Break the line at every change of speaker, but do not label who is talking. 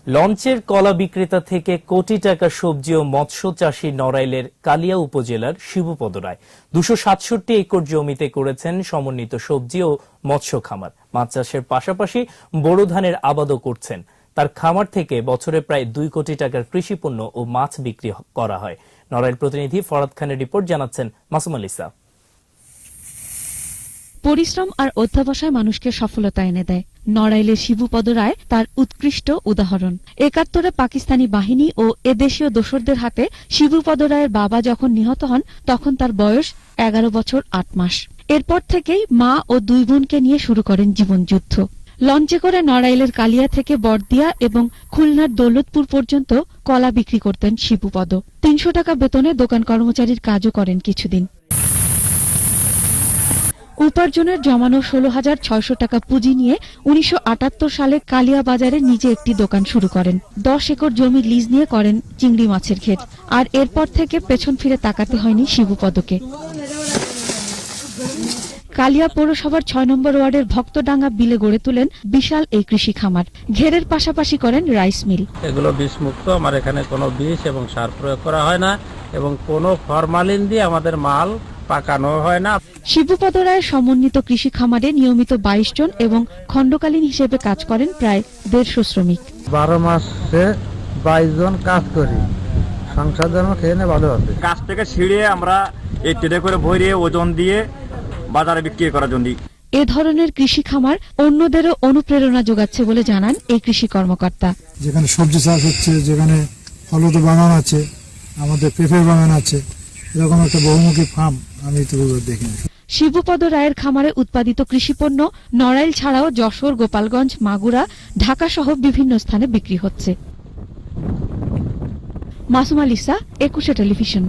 লঞ্চের কলা বিক্রেতা থেকে কোটি টাকা সবজি ও মৎস্য চাষী নড়াইলের কালিয়া উপজেলার শিবুপদ রায় 267 একর জমিতে করেছেন সমন্বিত সবজি ও মৎস্য খামার। মাছ চাষের পাশাপাশি বোরো ধানের আবাদও করছেন। তার খামার থেকে বছরে প্রায় 2 কোটি টাকার কৃষি পণ্য ও মাছ বিক্রি করা হয়। নড়াইল প্রতিনিধি ফরাদ খানের রিপোর্ট, জানাচ্ছেন মাসুম আলিসা।
পরিশ্রম আর অধ্যবসায় মানুষকে সফলতা এনে দেয়। নড়াইলের শিবুপদ রায় তার উৎকৃষ্ট উদাহরণ। ৭১-এ পাকিস্তানি বাহিনী ও এদেশীয় দোসরদের হাতে শিবুপদ রায়ের বাবা যখন নিহত হন তখন তার বয়স 11 বছর 8 মাস। এরপর থেকেই মা ও 2 বোনকে নিয়ে শুরু করেন জীবনযুদ্ধ। লঞ্চে করে নড়াইলের কালিয়া থেকে বড়দিয়া এবং খুলনার দৌলতপুর পর্যন্ত কলা বিক্রি করতেন শিবুপদ। 300 টাকা বেতনে দোকান কর্মচারীর কাজও করেন কিছুদিন। উপার্জনের জমানো 16,600 টাকা পুঁজি নিয়ে 1978 সালে কালিয়া বাজারে নিজে একটি দোকান শুরু করেন। 10 একর জমি লিজ নিয়ে করেন চিংড়ি মাছের ক্ষেত। আর এরপর থেকে পেছন ফিরে তাকাতে হয়নি শিবুপদকে। কালিয়া পৌরসভার 6 নম্বর ওয়ার্ডের ভক্তডাঙ্গা বিলে গড়ে তুলেন বিশাল এই কৃষি খামার। ঘেরের পাশাপাশি করেন রাইস মিল।
এগুলো বিষ মুক্ত, আমার এখানে কোনো বিষ এবং সার প্রয়োগ করা হয় না এবং কোনো ফরমালিন দিয়ে আমাদের মাল পাকানো হয় না।
শিবুপদ রায়ের সমন্বিত কৃষি খামারে নিয়মিত 22 জন এবং খণ্ডকালীন হিসেবে কাজ করেন প্রায় 150 শ্রমিক।
12 মাসে 22 জন কাজ করি, সংসার জন্য খেয়ে নে ভালো হবে।
গাছ থেকে ছিঁড়ে আমরা এই ট্রেনে করে ভরিয়ে ওজন দিয়ে বাজারে বিক্রি করার জন্য।
এ ধরনের কৃষি খামার অন্যদেরও অনুপ্রেরণা যোগাচ্ছে বলে জানান এই কৃষি কর্মকর্তা।
যেখানে সবজি চাষ হচ্ছে, যেখানে ফলদ বাগান আছে, আমাদের পেঁপের বাগান আছে, এরকম একটা বহুমুখী ফার্ম আমি ইতিপূর্বে দেখিনি।
শিবুপদ রায়ের খামারে উৎপাদিত কৃষিপণ্য নড়াইল ছাড়াও যশোর, গোপালগঞ্জ, মাগুরা, ঢাকা সহ বিভিন্ন স্থানে বিক্রি হচ্ছে। মাসুম আলিসা, 21 টেলিভিশন।